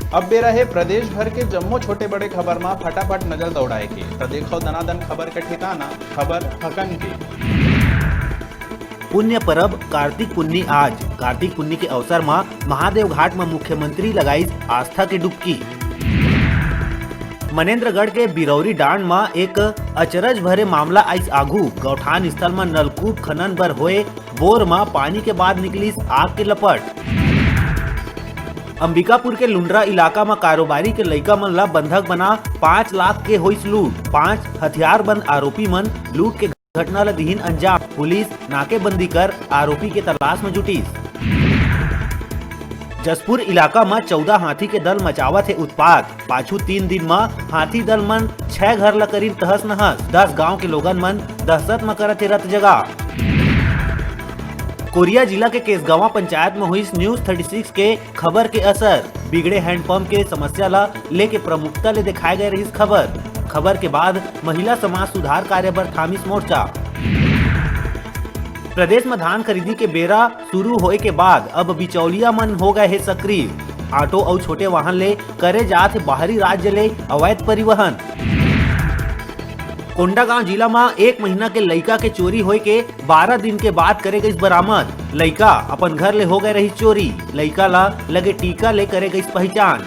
अब बेरा है प्रदेश भर के जम्मो छोटे बड़े खबर में फटाफट नजर दौड़ाए के तो देखो दनादन खबर के ठिकाना खबर हकन के। पुण्य परब कार्तिक पुन्नी आज कार्तिक पुन्नी के अवसर में महादेव घाट में मुख्यमंत्री लगाई आस्था के डुबकी। मनेन्द्रगढ़ के बिरौरी डांड में एक अचरज भरे मामला आइस आगू। गौठान स्थल में नलकूप खनन बर होए बोर में पानी के बाद निकली आग के लपट। अंबिकापुर के लुंड्रा इलाका में कारोबारी के लइका मन ला बंधक बना 5 लाख के होइस लूट। 5 हथियारबंद आरोपी मन लूट के घटना ला दिहिन अंजाम। पुलिस नाकेबंदी कर आरोपी के तलाश में जुटीस। जसपुर इलाका में 14 हाथी के दल मचावत है उत्पात। पाछू 3 दिन में हाथी दल मन 6 घर ला करीब तहस नहस। 10 गांव के लोगन मन दहशत में करत है रत जगह। कोरिया जिला के केसगावा पंचायत में हुई न्यूज 36 के खबर के असर। बिगड़े हैंडपंप के समस्या ला लेके प्रमुखता ले दिखाए गए रही खबर के बाद महिला समाज सुधार कार्य पर थामिस मोर्चा। प्रदेश में धान खरीदी के बेरा शुरू होए के बाद अब बिचौलिया मन हो गए है सक्रिय। ऑटो और छोटे वाहन ले करे जात बाहरी राज्य ले अवैध परिवहन। कोंडागांव जिला में 1 महीना के लइका के चोरी होए के 12 दिन के बाद करे गई बरामद। लइका अपन घर ले हो गए रही चोरी। लइका ला लगे टीका ले करे गई पहचान।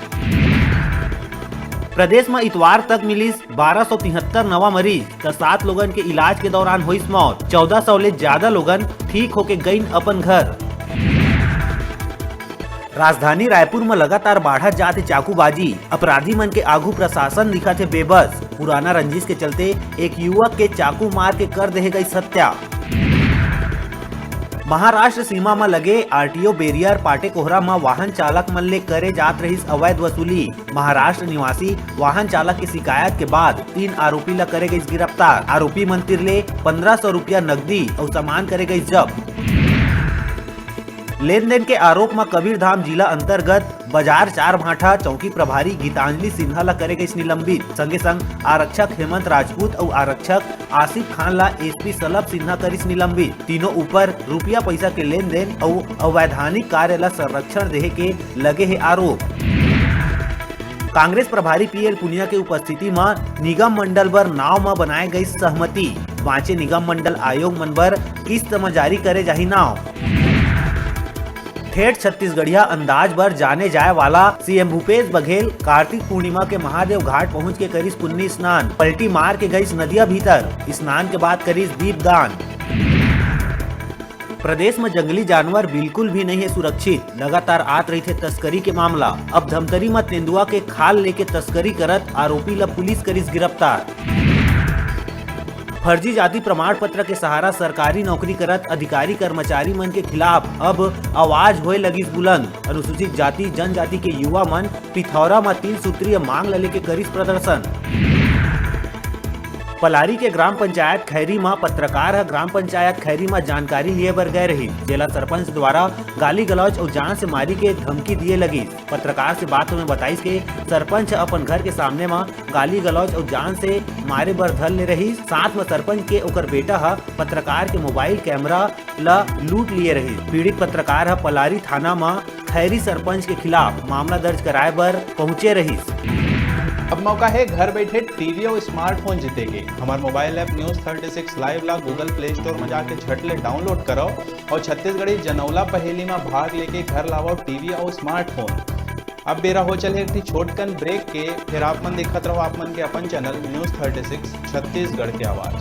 प्रदेश में इतवार तक मिली 1273 नवा मरीज तो 7 लोगन के इलाज के दौरान हुई मौत। 1400 ले ज्यादा लोगन ठीक होके गईन अपन घर। राजधानी रायपुर में लगातार बढ़त जाते चाकूबाजी। अपराधी मन के आगू प्रशासन दिखा थे बेबस। पुराना रंजिश के चलते एक युवक के चाकू मार के कर दे गई हत्या। महाराष्ट्र सीमा में लगे आरटीओ बैरियर पाटे कोहरा में वाहन चालक मन ले करे जात रही अवैध वसूली। महाराष्ट्र निवासी वाहन चालक की शिकायत के बाद 3 आरोपी ला करे गई गिरफ्तार। आरोपी मंत्री ले 1500 रुपया नकदी और सामान करे गई जब्त। लेन देन के आरोप में कबीरधाम जिला अंतर्गत बाजार 4 भाठा चौकी प्रभारी गीतांजलि सिन्हा ला करे गई निलंबित। संगे संग आरक्षक हेमंत राजपूत और आरक्षक आसिफ खान ला एसपी सलभ सिन्हा करिस निलंबित। तीनों ऊपर रुपया पैसा के लेन देन और अवैधानिक कार्य ला संरक्षण देहे के लगे है आरोप। कांग्रेस प्रभारी पीएल पुनिया के उपस्थिति में निगम मंडल बर नाव में बनाए गई सहमति। बाँचे निगम मंडल आयोग मन बर किस्त में जारी करे जाही नाव। ठेठ छत्तीसगढ़िया अंदाज पर जाने जाए वाला सीएम भूपेश बघेल कार्तिक पूर्णिमा के महादेव घाट पहुंच के करीस पुन्नी स्नान। पलटी मार के गई नदिया भीतर। स्नान के बाद करीस दीप दान। प्रदेश में जंगली जानवर बिल्कुल भी नहीं है सुरक्षित। लगातार आत रही थे तस्करी के मामला। अब धमतरी में तेंदुआ के खाल लेके तस्करी करत आरोपी ला पुलिस करीस गिरफ्तार। फर्जी जाति प्रमाण पत्र के सहारा सरकारी नौकरी करत अधिकारी कर्मचारी मन के खिलाफ अब आवाज होए लगी बुलंद। अनुसूचित जाति जनजाति के युवा मन पिथौरा में 3 सूत्रीय मांग ले के करिस प्रदर्शन। पलारी के ग्राम पंचायत खैरी में पत्रकार ग्राम पंचायत खैरी में जानकारी लिए बर गए रही। जिला सरपंच द्वारा गाली गलौज और जान से मारी के धमकी दिए लगी। पत्रकार से बात में बताई के सरपंच अपन घर के सामने में गाली गलौज और जान से मारे बर धर ले रही। साथ में सरपंच के ओकर बेटा पत्रकार के मोबाइल कैमरा ला लूट लिए रही। पीड़ित पत्रकार पलारी थाना में खैरी सरपंच के खिलाफ मामला दर्ज कराए बर पहुँचे रही। अब मौका है घर बैठे टीवी और स्मार्टफोन जीतेगे। हमारे मोबाइल ऐप न्यूज 36 लाइव ला गूगल प्ले स्टोर में जाके झट ले डाउनलोड करो और छत्तीसगढ़ी जनौला पहेली में भाग लेके घर लाओ टीवी और स्मार्टफोन। अब बेरा हो चले एक छोटकन ब्रेक के, फिर आप मन देखत रहो आप मन के अपन चैनल न्यूज 36 छत्तीसगढ़ के आवाज।